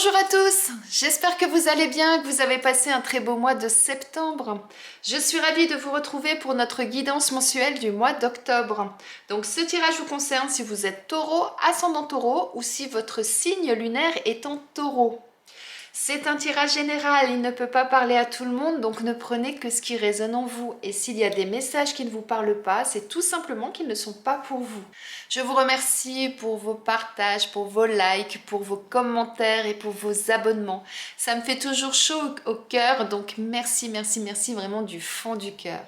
Bonjour à tous, j'espère que vous allez bien, que vous avez passé un très beau mois de septembre. Je suis ravie de vous retrouver pour notre guidance mensuelle du mois d'octobre. Donc ce tirage vous concerne si vous êtes taureau, ascendant taureau ou si votre signe lunaire est en taureau. C'est un tirage général, il ne peut pas parler à tout le monde, donc ne prenez que ce qui résonne en vous. Et s'il y a des messages qui ne vous parlent pas, c'est tout simplement qu'ils ne sont pas pour vous. Je vous remercie pour vos partages, pour vos likes, pour vos commentaires et pour vos abonnements. Ça me fait toujours chaud au cœur, donc merci, merci, merci vraiment du fond du cœur.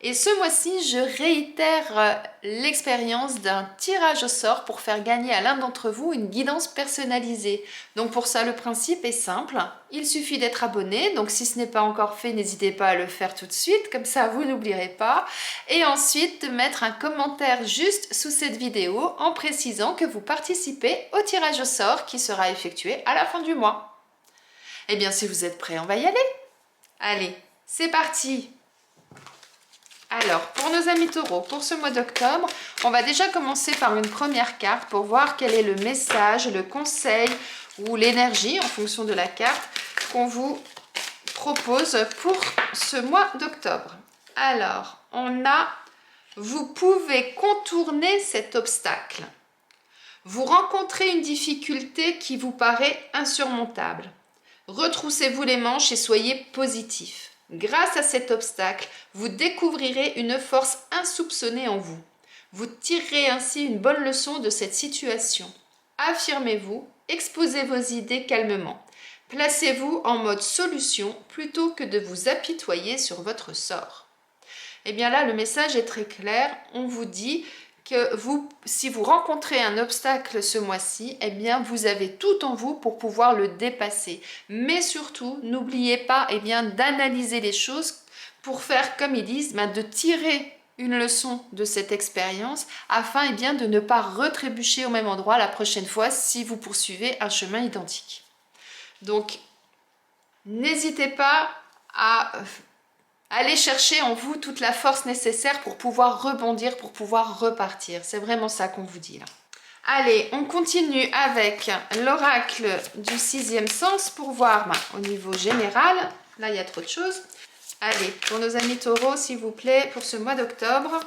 Et ce mois-ci, je réitère l'expérience d'un tirage au sort pour faire gagner à l'un d'entre vous une guidance personnalisée. Donc pour ça, le principe est simple. Il suffit d'être abonné. Donc si ce n'est pas encore fait, n'hésitez pas à le faire tout de suite. Comme ça, vous n'oublierez pas. Et ensuite, de mettre un commentaire juste sous cette vidéo en précisant que vous participez au tirage au sort qui sera effectué à la fin du mois. Eh bien, si vous êtes prêts, on va y aller. Allez, c'est parti! Alors, pour nos amis taureaux, pour ce mois d'octobre, on va déjà commencer par une première carte pour voir quel est le message, le conseil ou l'énergie, en fonction de la carte, qu'on vous propose pour ce mois d'octobre. Alors, on a « Vous pouvez contourner cet obstacle ». Vous rencontrez une difficulté qui vous paraît insurmontable. Retroussez-vous les manches et soyez positif. Grâce à cet obstacle, vous découvrirez une force insoupçonnée en vous. Vous tirerez ainsi une bonne leçon de cette situation. Affirmez-vous, exposez vos idées calmement. Placez-vous en mode solution plutôt que de vous apitoyer sur votre sort. Eh bien là, le message est très clair. On vous dit que si vous rencontrez un obstacle ce mois-ci, eh bien vous avez tout en vous pour pouvoir le dépasser. Mais surtout, n'oubliez pas d'analyser les choses pour faire, comme ils disent, de tirer une leçon de cette expérience afin de ne pas retrébucher au même endroit la prochaine fois si vous poursuivez un chemin identique. Donc, n'hésitez pas à allez chercher en vous toute la force nécessaire pour pouvoir rebondir, pour pouvoir repartir. C'est vraiment ça qu'on vous dit là. Allez, on continue avec l'oracle du sixième sens pour voir au niveau général. Là, il y a trop de choses. Allez, pour nos amis taureaux, s'il vous plaît, pour ce mois d'octobre,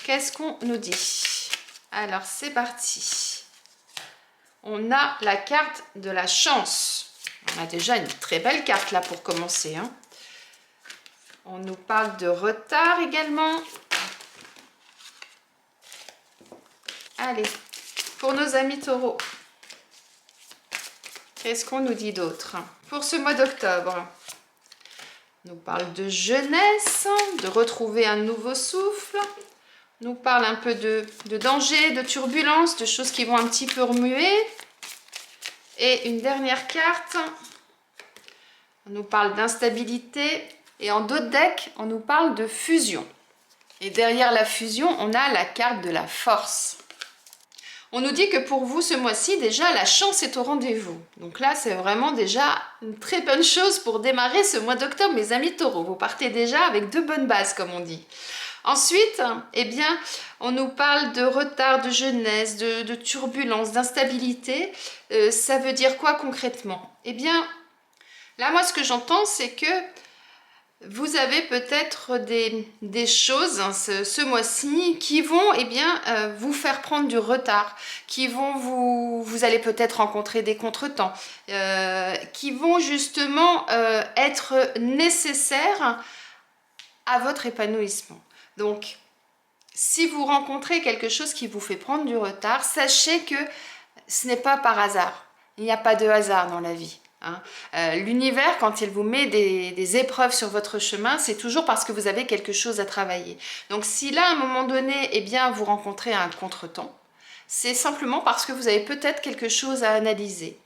qu'est-ce qu'on nous dit? Alors, c'est parti. On a la carte de la chance. On a déjà une très belle carte là pour commencer, hein. On nous parle de retard également. Allez, pour nos amis taureaux, qu'est-ce qu'on nous dit d'autre? Pour ce mois d'octobre, on nous parle de jeunesse, de retrouver un nouveau souffle. On nous parle un peu de danger, de turbulence, de choses qui vont un petit peu remuer. Et une dernière carte, on nous parle d'instabilité. Et en d'autres decks, on nous parle de fusion. Et derrière la fusion, on a la carte de la force. On nous dit que pour vous, ce mois-ci, déjà, la chance est au rendez-vous. Donc là, c'est vraiment déjà une très bonne chose pour démarrer ce mois d'octobre, mes amis taureaux. Vous partez déjà avec de bonnes bases, comme on dit. Ensuite, on nous parle de retard, de jeunesse, de turbulence, d'instabilité. Ça veut dire quoi concrètement? Là, moi, ce que j'entends, c'est que vous avez peut-être des choses ce mois-ci qui vont vous faire prendre du retard, qui vont vous allez peut-être rencontrer des contretemps, qui vont justement être nécessaires à votre épanouissement. Donc, si vous rencontrez quelque chose qui vous fait prendre du retard, sachez que ce n'est pas par hasard. Il n'y a pas de hasard dans la vie. L'univers, quand il vous met des épreuves sur votre chemin, c'est toujours parce que vous avez quelque chose à travailler. Donc si là, à un moment donné, vous rencontrez un contretemps, c'est simplement parce que vous avez peut-être quelque chose à analyser.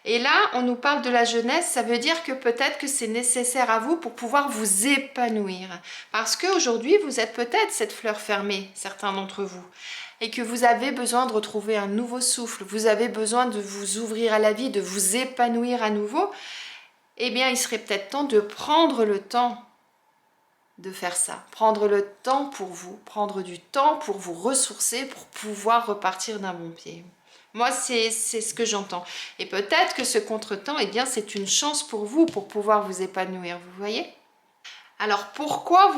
Et là, on nous parle de la jeunesse, ça veut dire que peut-être que c'est nécessaire à vous pour pouvoir vous épanouir. Parce qu'aujourd'hui, vous êtes peut-être cette fleur fermée, certains d'entre vous, et que vous avez besoin de retrouver un nouveau souffle, vous avez besoin de vous ouvrir à la vie, de vous épanouir à nouveau, il serait peut-être temps de prendre le temps de faire ça. Prendre le temps pour vous, prendre du temps pour vous ressourcer, pour pouvoir repartir d'un bon pied. Moi, c'est ce que j'entends. Et peut-être que ce contretemps, eh bien, c'est une chance pour vous, pour pouvoir vous épanouir, vous voyez? Alors pourquoi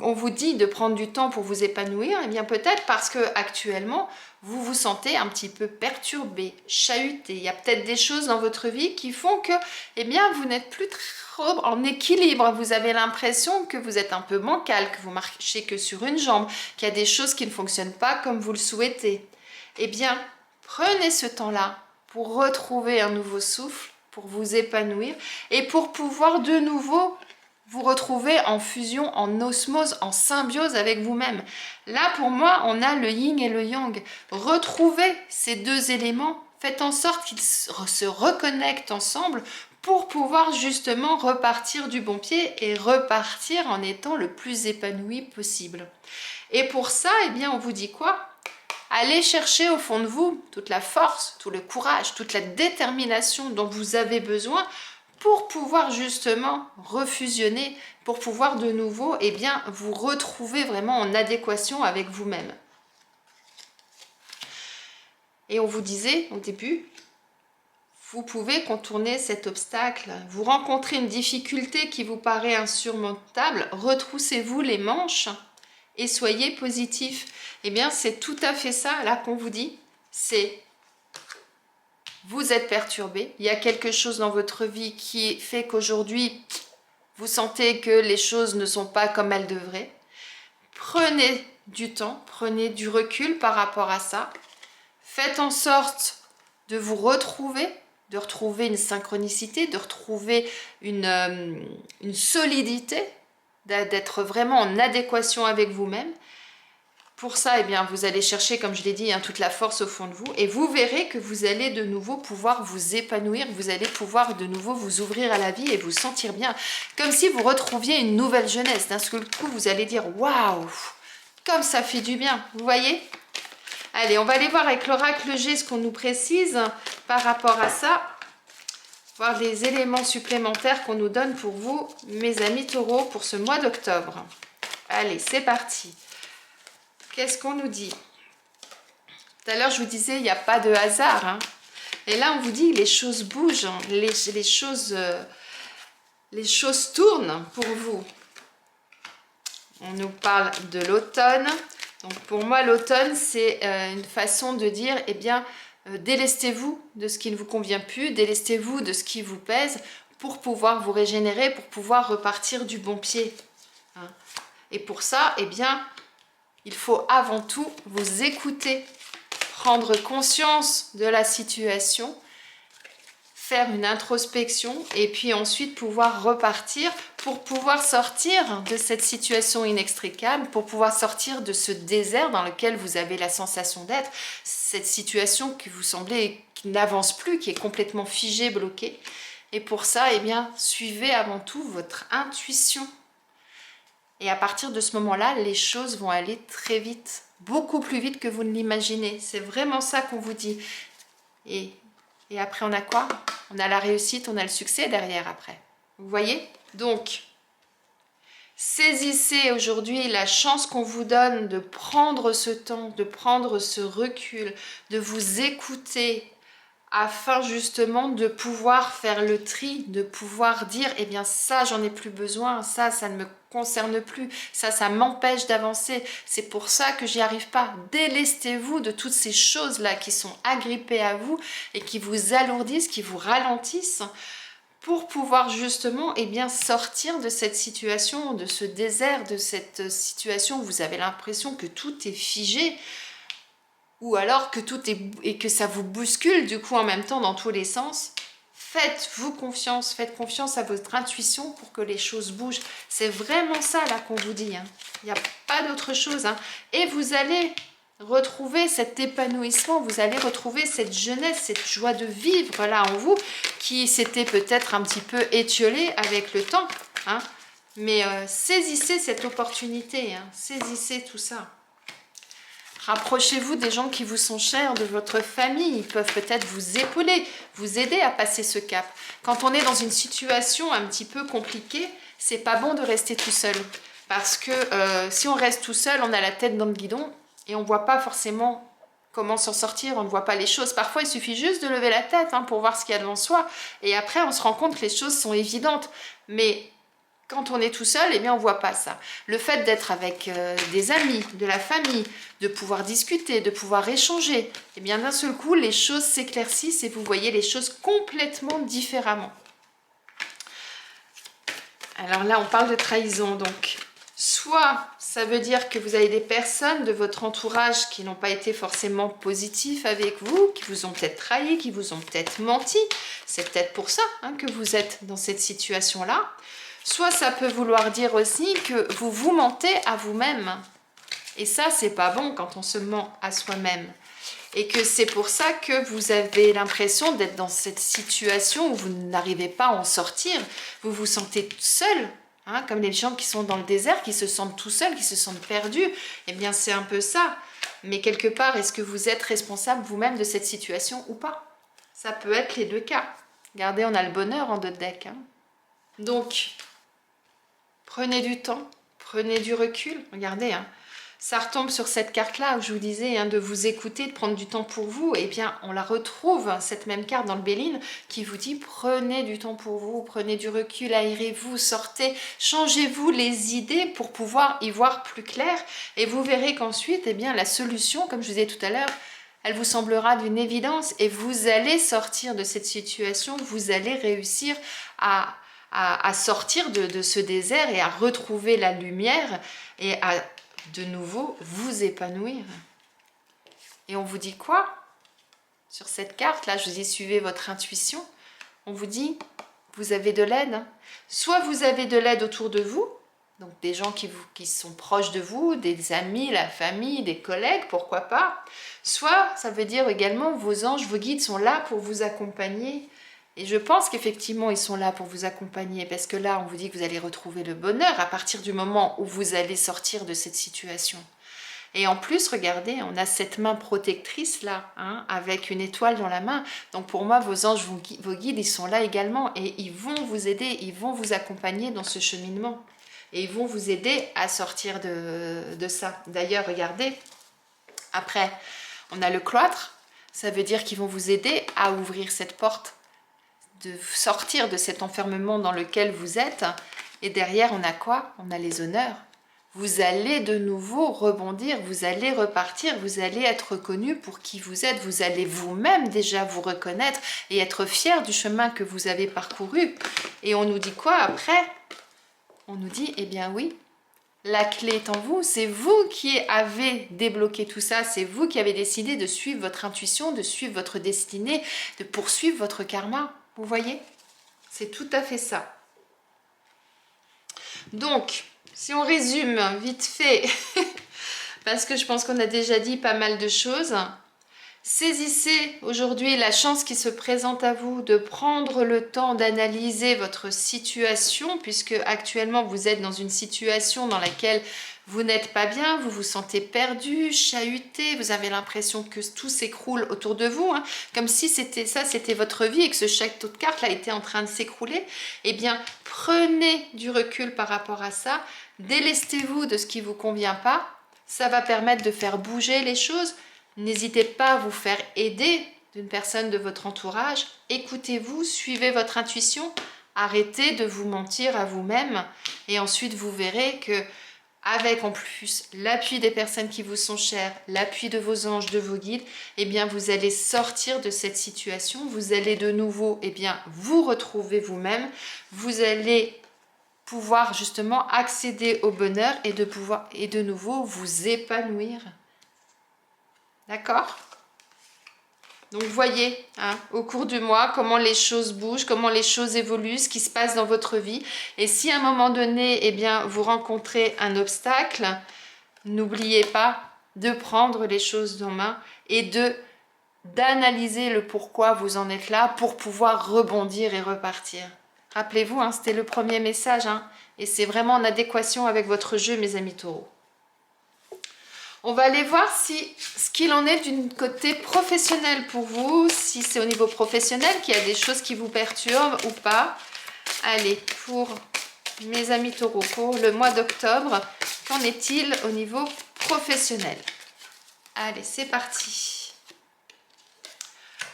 on vous dit de prendre du temps pour vous épanouir? Eh bien peut-être parce que actuellement vous vous sentez un petit peu perturbé, chahuté. Il y a peut-être des choses dans votre vie qui font que eh bien vous n'êtes plus trop en équilibre. Vous avez l'impression que vous êtes un peu bancal, que vous marchez que sur une jambe, qu'il y a des choses qui ne fonctionnent pas comme vous le souhaitez. Eh bien prenez ce temps-là pour retrouver un nouveau souffle, pour vous épanouir et pour pouvoir de nouveau vous retrouvez en fusion, en osmose, en symbiose avec vous-même. Là, pour moi, on a le yin et le yang. Retrouvez ces deux éléments, faites en sorte qu'ils se reconnectent ensemble pour pouvoir justement repartir du bon pied et repartir en étant le plus épanoui possible. Et pour ça, eh bien, on vous dit quoi? Allez chercher au fond de vous toute la force, tout le courage, toute la détermination dont vous avez besoin pour pouvoir justement refusionner, pour pouvoir de nouveau eh bien, vous retrouver vraiment en adéquation avec vous-même. Et on vous disait au début, vous pouvez contourner cet obstacle. Vous rencontrez une difficulté qui vous paraît insurmontable, retroussez-vous les manches et soyez positif. Eh bien, c'est tout à fait ça là qu'on vous dit. C'est vous êtes perturbé, il y a quelque chose dans votre vie qui fait qu'aujourd'hui, vous sentez que les choses ne sont pas comme elles devraient. Prenez du temps, prenez du recul par rapport à ça. Faites en sorte de vous retrouver, de retrouver une synchronicité, de retrouver une solidité, d'être vraiment en adéquation avec vous-même. Pour ça, eh bien, vous allez chercher, comme je l'ai dit, toute la force au fond de vous et vous verrez que vous allez de nouveau pouvoir vous épanouir, vous allez pouvoir de nouveau vous ouvrir à la vie et vous sentir bien, comme si vous retrouviez une nouvelle jeunesse. D'un seul coup, vous allez dire « Waouh, comme ça fait du bien !» Vous voyez? Allez, on va aller voir avec l'oracle G ce qu'on nous précise par rapport à ça, voir les éléments supplémentaires qu'on nous donne pour vous, mes amis taureaux, pour ce mois d'octobre. Allez, c'est parti. Qu'est-ce qu'on nous dit? Tout à l'heure, je vous disais, il n'y a pas de hasard. Hein. Et là, on vous dit, les choses bougent, les choses tournent pour vous. On nous parle de l'automne. Donc, pour moi, l'automne, c'est une façon de dire, eh bien, délestez-vous de ce qui ne vous convient plus, délestez-vous de ce qui vous pèse pour pouvoir vous régénérer, pour pouvoir repartir du bon pied. Hein. Et pour ça, eh bien, il faut avant tout vous écouter, prendre conscience de la situation, faire une introspection et puis ensuite pouvoir repartir pour pouvoir sortir de cette situation inextricable, pour pouvoir sortir de ce désert dans lequel vous avez la sensation d'être, cette situation qui vous semblait qui n'avance plus, qui est complètement figée, bloquée. Et pour ça, eh bien, suivez avant tout votre intuition. Et à partir de ce moment-là, les choses vont aller très vite, beaucoup plus vite que vous ne l'imaginez. C'est vraiment ça qu'on vous dit. Et après, on a quoi? On a la réussite, on a le succès derrière après. Vous voyez? Donc, saisissez aujourd'hui la chance qu'on vous donne de prendre ce temps, de prendre ce recul, de vous écouter, afin justement de pouvoir faire le tri, de pouvoir dire, eh bien ça, j'en ai plus besoin, ça ne me concerne plus, ça m'empêche d'avancer, c'est pour ça que j'y arrive pas. Délestez-vous de toutes ces choses-là qui sont agrippées à vous et qui vous alourdissent, qui vous ralentissent, pour pouvoir justement eh bien, sortir de cette situation, de ce désert, de cette situation où vous avez l'impression que tout est figé, ou alors que tout est et que ça vous bouscule du coup en même temps dans tous les sens. Faites-vous confiance, faites confiance à votre intuition pour que les choses bougent. C'est vraiment ça là qu'on vous dit. Hein. Il n'y a pas d'autre chose. Hein. Et vous allez retrouver cet épanouissement, vous allez retrouver cette jeunesse, cette joie de vivre là en vous qui s'était peut-être un petit peu étiolée avec le temps. Hein. Mais saisissez cette opportunité, hein. Saisissez tout ça. Rapprochez-vous des gens qui vous sont chers, de votre famille. Ils peuvent peut-être vous épauler, vous aider à passer ce cap. Quand on est dans une situation un petit peu compliquée, c'est pas bon de rester tout seul. Parce que si on reste tout seul, on a la tête dans le guidon et on voit pas forcément comment s'en sortir, on ne voit pas les choses. Parfois, il suffit juste de lever la tête pour voir ce qu'il y a devant soi. Et après, on se rend compte que les choses sont évidentes. Mais quand on est tout seul, eh bien, on ne voit pas ça. Le fait d'être avec des amis, de la famille, de pouvoir discuter, de pouvoir échanger, eh bien, d'un seul coup, les choses s'éclaircissent et vous voyez les choses complètement différemment. Alors là, on parle de trahison, donc soit ça veut dire que vous avez des personnes de votre entourage qui n'ont pas été forcément positifs avec vous, qui vous ont peut-être trahi, qui vous ont peut-être menti. C'est peut-être pour ça que vous êtes dans cette situation-là. Soit ça peut vouloir dire aussi que vous vous mentez à vous-même. Et ça, c'est pas bon quand on se ment à soi-même. Et que c'est pour ça que vous avez l'impression d'être dans cette situation où vous n'arrivez pas à en sortir. Vous vous sentez seul, comme les gens qui sont dans le désert, qui se sentent tout seuls, qui se sentent perdus. Eh bien, c'est un peu ça. Mais quelque part, est-ce que vous êtes responsable vous-même de cette situation ou pas? Ça peut être les deux cas. Regardez, on a le bonheur en 2 decks. Donc, prenez du temps, prenez du recul. Regardez, ça retombe sur cette carte-là où je vous disais de vous écouter, de prendre du temps pour vous. Et bien, on la retrouve, cette même carte dans le Béline, qui vous dit prenez du temps pour vous, prenez du recul, aérez-vous, sortez, changez-vous les idées pour pouvoir y voir plus clair. Et vous verrez qu'ensuite, eh bien, la solution, comme je vous disais tout à l'heure, elle vous semblera d'une évidence et vous allez sortir de cette situation, vous allez réussir à sortir de ce désert et à retrouver la lumière et à de nouveau vous épanouir. Et on vous dit quoi? Sur cette carte, là, je vous dis suivez votre intuition. On vous dit, vous avez de l'aide. Soit vous avez de l'aide autour de vous, donc des gens qui sont proches de vous, des amis, la famille, des collègues, pourquoi pas. Soit ça veut dire également vos anges, vos guides sont là pour vous accompagner. Et je pense qu'effectivement, ils sont là pour vous accompagner parce que là, on vous dit que vous allez retrouver le bonheur à partir du moment où vous allez sortir de cette situation. Et en plus, regardez, on a cette main protectrice là, avec une étoile dans la main. Donc pour moi, vos anges, vos guides, ils sont là également et ils vont vous aider, ils vont vous accompagner dans ce cheminement. Et ils vont vous aider à sortir de ça. D'ailleurs, regardez, après, on a le cloître. Ça veut dire qu'ils vont vous aider à ouvrir cette porte, de sortir de cet enfermement dans lequel vous êtes. Et derrière, on a quoi? On a les honneurs. Vous allez de nouveau rebondir, vous allez repartir, vous allez être reconnu pour qui vous êtes. Vous allez vous-même déjà vous reconnaître et être fier du chemin que vous avez parcouru. Et on nous dit quoi après? On nous dit, eh bien oui, la clé est en vous, c'est vous qui avez débloqué tout ça, c'est vous qui avez décidé de suivre votre intuition, de suivre votre destinée, de poursuivre votre karma. Vous voyez? C'est tout à fait ça. Donc, si on résume vite fait, parce que je pense qu'on a déjà dit pas mal de choses, saisissez aujourd'hui la chance qui se présente à vous de prendre le temps d'analyser votre situation, puisque actuellement vous êtes dans une situation dans laquelle vous n'êtes pas bien, vous vous sentez perdu, chahuté, vous avez l'impression que tout s'écroule autour de vous, comme si c'était ça, c'était votre vie et que ce château de cartes là était en train de s'écrouler. Eh bien, prenez du recul par rapport à ça, délestez-vous de ce qui ne vous convient pas, ça va permettre de faire bouger les choses. N'hésitez pas à vous faire aider d'une personne de votre entourage, écoutez-vous, suivez votre intuition, arrêtez de vous mentir à vous-même et ensuite vous verrez que avec en plus l'appui des personnes qui vous sont chères, l'appui de vos anges, de vos guides, eh bien vous allez sortir de cette situation, vous allez de nouveau vous retrouver vous-même, vous allez pouvoir justement accéder au bonheur et de nouveau vous épanouir. D'accord? Donc voyez au cours du mois comment les choses bougent, comment les choses évoluent, ce qui se passe dans votre vie. Et si à un moment donné, vous rencontrez un obstacle, n'oubliez pas de prendre les choses en main et d'analyser le pourquoi vous en êtes là pour pouvoir rebondir et repartir. Rappelez-vous, c'était le premier message et c'est vraiment en adéquation avec votre jeu, mes amis taureaux. On va aller voir ce qu'il en est du côté professionnel pour vous, si c'est au niveau professionnel qu'il y a des choses qui vous perturbent ou pas. Allez, pour mes amis taureaux, pour le mois d'octobre, qu'en est-il au niveau professionnel? Allez, c'est parti.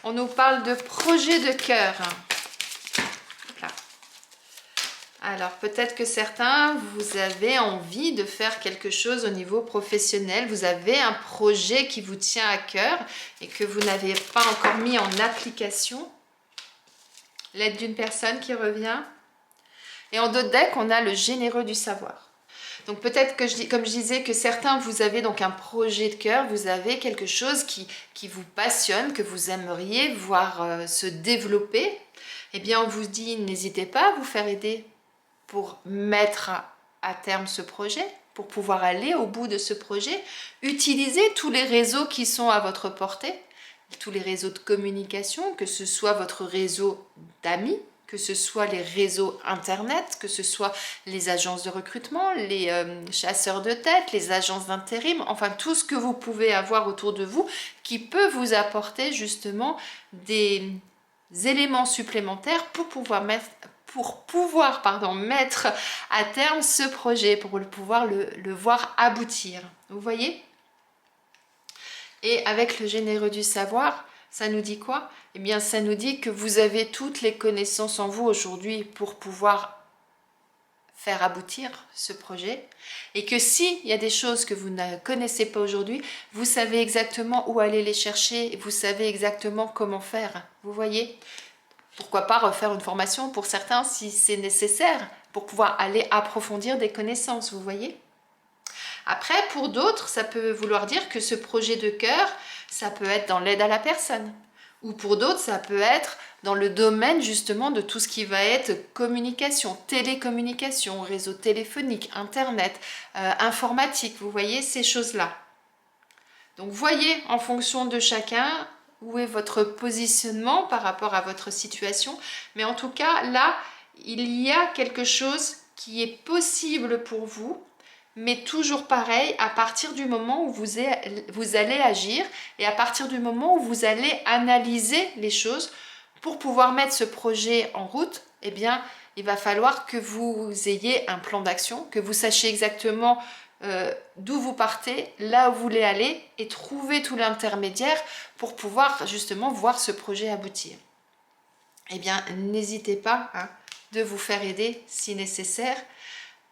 On nous parle de projet de cœur. Hop là. Alors, peut-être que certains, vous avez envie de faire quelque chose au niveau professionnel. Vous avez un projet qui vous tient à cœur et que vous n'avez pas encore mis en application. L'aide d'une personne qui revient. Et en dos de deck, on a le généreux du savoir. Donc peut-être que, comme je disais, que certains, vous avez donc un projet de cœur, vous avez quelque chose qui vous passionne, que vous aimeriez voir se développer. Eh bien, on vous dit, n'hésitez pas à vous faire aider pour mettre à terme ce projet, pour pouvoir aller au bout de ce projet. Utilisez tous les réseaux qui sont à votre portée, tous les réseaux de communication, que ce soit votre réseau d'amis, que ce soit les réseaux internet, que ce soit les agences de recrutement, les chasseurs de tête, les agences d'intérim, enfin tout ce que vous pouvez avoir autour de vous qui peut vous apporter justement des éléments supplémentaires pour pouvoir mettre à terme ce projet, pour pouvoir le voir aboutir. Vous voyez? Et avec le généreux du savoir, ça nous dit quoi? Eh bien, ça nous dit que vous avez toutes les connaissances en vous aujourd'hui pour pouvoir faire aboutir ce projet. Et que s'il y a des choses que vous ne connaissez pas aujourd'hui, vous savez exactement où aller les chercher, et vous savez exactement comment faire. Vous voyez? Pourquoi pas refaire une formation pour certains si c'est nécessaire, pour pouvoir aller approfondir des connaissances, vous voyez? Après, pour d'autres, ça peut vouloir dire que ce projet de cœur, ça peut être dans l'aide à la personne. Ou pour d'autres, ça peut être dans le domaine justement de tout ce qui va être communication, télécommunication, réseau téléphonique, internet, informatique, vous voyez ces choses-là. Donc voyez en fonction de chacun où est votre positionnement par rapport à votre situation. Mais en tout cas, là, il y a quelque chose qui est possible pour vous, mais toujours pareil, à partir du moment où vous allez agir et à partir du moment où vous allez analyser les choses pour pouvoir mettre ce projet en route, eh bien, il va falloir que vous ayez un plan d'action, que vous sachiez exactement d'où vous partez, là où vous voulez aller et trouver tout l'intermédiaire pour pouvoir justement voir ce projet aboutir. Eh bien, n'hésitez pas de vous faire aider si nécessaire,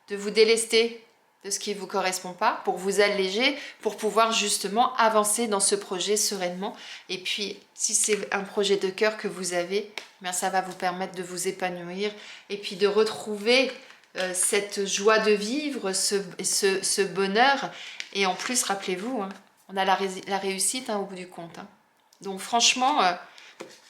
de vous délester de ce qui ne vous correspond pas, pour vous alléger, pour pouvoir justement avancer dans ce projet sereinement. Et puis, si c'est un projet de cœur que vous avez, bien ça va vous permettre de vous épanouir et puis de retrouver cette joie de vivre, ce bonheur. Et en plus, rappelez-vous, on a la réussite au bout du compte. Donc franchement,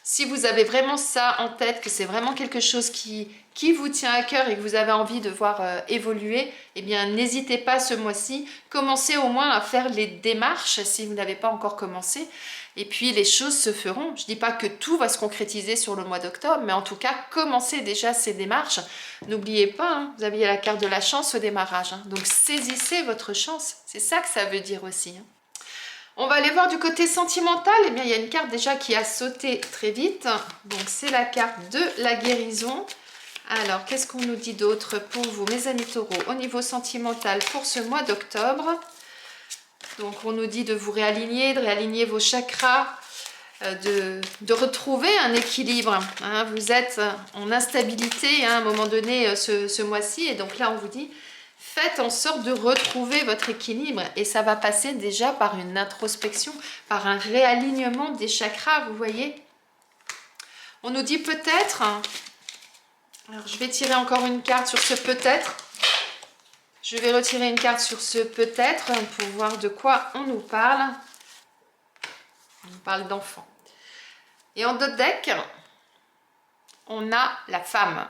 si vous avez vraiment ça en tête, que c'est vraiment quelque chose qui vous tient à cœur et que vous avez envie de voir évoluer, eh bien n'hésitez pas ce mois-ci, commencez au moins à faire les démarches si vous n'avez pas encore commencé. Et puis les choses se feront. Je ne dis pas que tout va se concrétiser sur le mois d'octobre, mais en tout cas, commencez déjà ces démarches. N'oubliez pas, vous avez la carte de la chance au démarrage. Donc saisissez votre chance. C'est ça que ça veut dire aussi. On va aller voir du côté sentimental. Eh bien, il y a une carte déjà qui a sauté très vite. Donc, c'est la carte de la guérison. Alors, qu'est-ce qu'on nous dit d'autre pour vous, mes amis taureaux, au niveau sentimental pour ce mois d'octobre? Donc, on nous dit de vous réaligner, de réaligner vos chakras, de retrouver un équilibre. Vous êtes en instabilité à un moment donné ce mois-ci. Et donc là, on vous dit... Faites en sorte de retrouver votre équilibre et ça va passer déjà par une introspection, par un réalignement des chakras, vous voyez. On nous dit peut-être, alors je vais tirer encore une carte sur ce peut-être. Je vais retirer une carte sur ce peut-être pour voir de quoi on nous parle. On nous parle d'enfants. Et en dos de deck, on a la femme.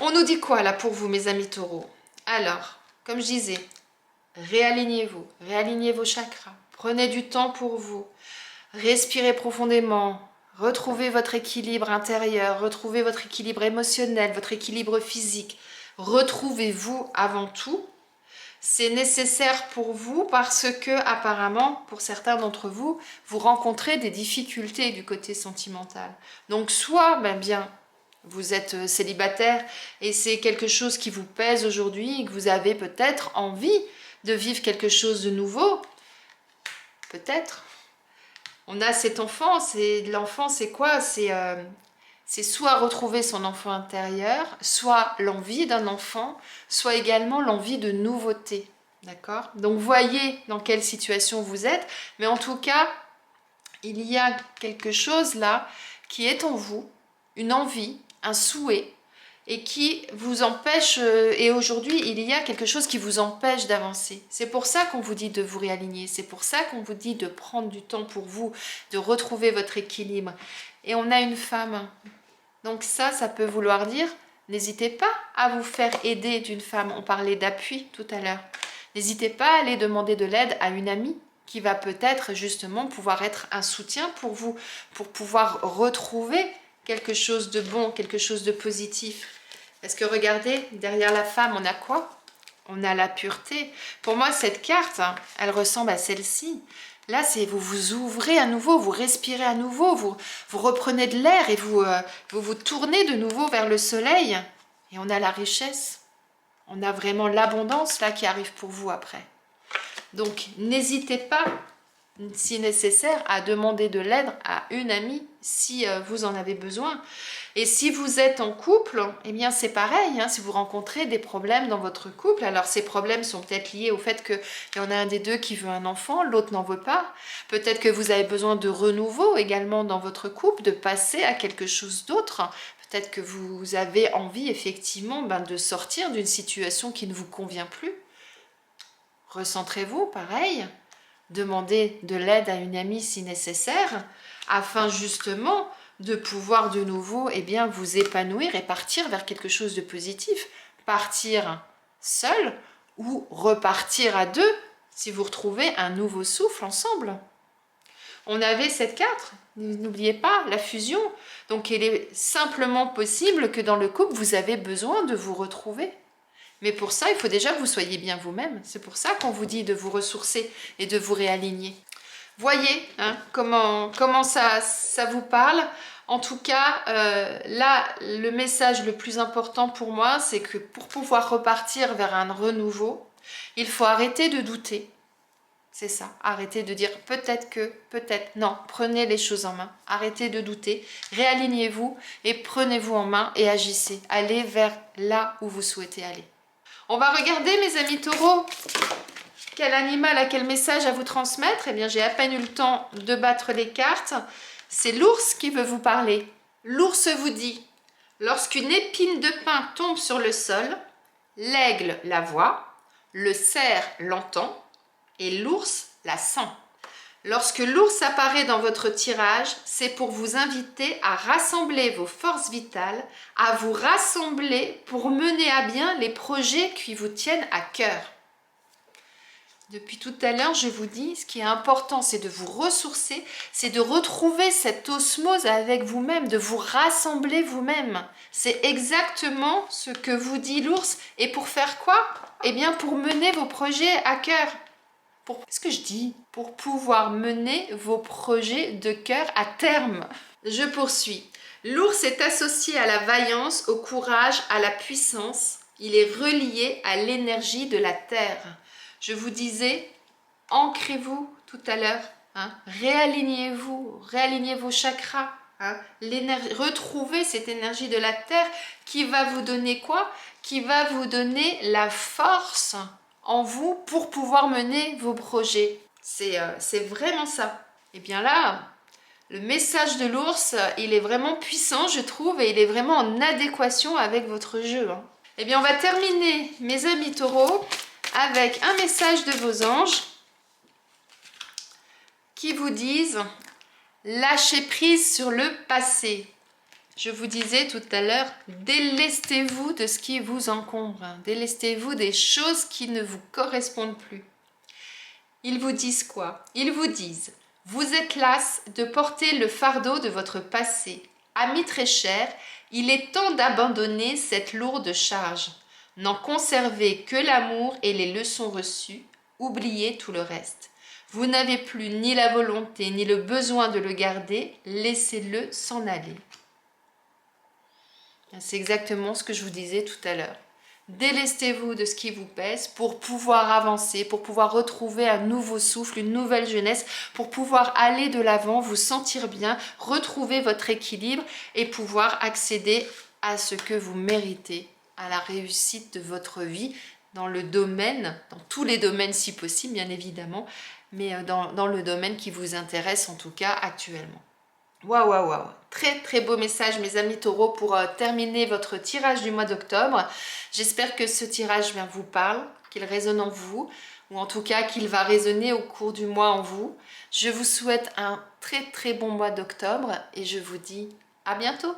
On nous dit quoi là pour vous, mes amis taureaux? Alors, comme je disais, réalignez-vous, réalignez vos chakras, prenez du temps pour vous, respirez profondément, retrouvez votre équilibre intérieur, retrouvez votre équilibre émotionnel, votre équilibre physique, retrouvez-vous avant tout. C'est nécessaire pour vous parce que, apparemment, pour certains d'entre vous, vous rencontrez des difficultés du côté sentimental. Donc, soit, bien, vous êtes célibataire et c'est quelque chose qui vous pèse aujourd'hui et que vous avez peut-être envie de vivre quelque chose de nouveau, peut-être. On a cet enfant, l'enfant c'est quoi? C'est soit retrouver son enfant intérieur, soit l'envie d'un enfant, soit également l'envie de nouveauté. D'accord? Donc voyez dans quelle situation vous êtes, mais en tout cas, il y a quelque chose là qui est en vous, une envie, un souhait, et qui vous empêche, et aujourd'hui il y a quelque chose qui vous empêche d'avancer. C'est pour ça qu'on vous dit de vous réaligner, c'est pour ça qu'on vous dit de prendre du temps pour vous, de retrouver votre équilibre. Et on a une femme, donc ça peut vouloir dire, n'hésitez pas à vous faire aider d'une femme, on parlait d'appui tout à l'heure. N'hésitez pas à aller demander de l'aide à une amie qui va peut-être justement pouvoir être un soutien pour vous, pour pouvoir retrouver quelque chose de bon, quelque chose de positif. Parce que regardez, derrière la femme, on a quoi? On a la pureté. Pour moi, cette carte, elle ressemble à celle-ci. Là, c'est vous vous ouvrez à nouveau, vous respirez à nouveau, vous reprenez de l'air et vous tournez de nouveau vers le soleil. Et on a la richesse. On a vraiment l'abondance là qui arrive pour vous après. Donc, n'hésitez pas, si nécessaire, à demander de l'aide à une amie si vous en avez besoin. Et si vous êtes en couple, eh bien c'est pareil, hein, si vous rencontrez des problèmes dans votre couple, alors ces problèmes sont peut-être liés au fait qu'il y en a un des deux qui veut un enfant, l'autre n'en veut pas. Peut-être que vous avez besoin de renouveau également dans votre couple, de passer à quelque chose d'autre. Peut-être que vous avez envie effectivement de sortir d'une situation qui ne vous convient plus. Recentrez-vous, pareil. Demandez de l'aide à une amie si nécessaire, afin justement de pouvoir de nouveau vous épanouir et partir vers quelque chose de positif. Partir seul ou repartir à deux si vous retrouvez un nouveau souffle ensemble. On avait cette carte, n'oubliez pas, la fusion. Donc il est simplement possible que dans le couple, vous avez besoin de vous retrouver. Mais pour ça, il faut déjà que vous soyez bien vous-même. C'est pour ça qu'on vous dit de vous ressourcer et de vous réaligner. Voyez comment ça vous parle. En tout cas, là, le message le plus important pour moi, c'est que pour pouvoir repartir vers un renouveau, il faut arrêter de douter. C'est ça, arrêtez de dire peut-être que, peut-être non. Prenez les choses en main, arrêtez de douter, réalignez-vous et prenez-vous en main et agissez. Allez vers là où vous souhaitez aller. On va regarder, mes amis taureaux, quel animal a quel message à vous transmettre. Eh bien, j'ai à peine eu le temps de battre les cartes. C'est l'ours qui veut vous parler. L'ours vous dit, lorsqu'une épine de pin tombe sur le sol, l'aigle la voit, le cerf l'entend et l'ours la sent. Lorsque l'ours apparaît dans votre tirage, c'est pour vous inviter à rassembler vos forces vitales, à vous rassembler pour mener à bien les projets qui vous tiennent à cœur. Depuis tout à l'heure, je vous dis, ce qui est important, c'est de vous ressourcer, c'est de retrouver cette osmose avec vous-même, de vous rassembler vous-même. C'est exactement ce que vous dit l'ours. Et pour faire quoi? Eh bien, pour mener vos projets à cœur. Qu'est-ce que je dis? Pour pouvoir mener vos projets de cœur à terme. Je poursuis. L'ours est associé à la vaillance, au courage, à la puissance. Il est relié à l'énergie de la terre. Je vous disais, ancrez-vous tout à l'heure. Réalignez-vous, réalignez vos chakras. Retrouvez cette énergie de la terre qui va vous donner quoi? Qui va vous donner la force en vous pour pouvoir mener vos projets. C'est vraiment ça. Et bien là, le message de l'ours, il est vraiment puissant, je trouve, et il est vraiment en adéquation avec votre jeu. Et bien, on va terminer, mes amis taureaux, avec un message de vos anges qui vous disent « Lâchez prise sur le passé ». Je vous disais tout à l'heure, délestez-vous de ce qui vous encombre. Délestez-vous des choses qui ne vous correspondent plus. Ils vous disent quoi? Ils vous disent, vous êtes las de porter le fardeau de votre passé. Amis très chers, il est temps d'abandonner cette lourde charge. N'en conservez que l'amour et les leçons reçues. Oubliez tout le reste. Vous n'avez plus ni la volonté ni le besoin de le garder. Laissez-le s'en aller. C'est exactement ce que je vous disais tout à l'heure. Délestez-vous de ce qui vous pèse pour pouvoir avancer, pour pouvoir retrouver un nouveau souffle, une nouvelle jeunesse, pour pouvoir aller de l'avant, vous sentir bien, retrouver votre équilibre et pouvoir accéder à ce que vous méritez, à la réussite de votre vie dans le domaine, dans tous les domaines si possible bien évidemment, mais dans le domaine qui vous intéresse en tout cas actuellement. Waouh, waouh, waouh. Très très beau message mes amis taureaux pour terminer votre tirage du mois d'octobre. J'espère que ce tirage vous parle, qu'il résonne en vous, ou en tout cas qu'il va résonner au cours du mois en vous. Je vous souhaite un très très bon mois d'octobre et je vous dis à bientôt.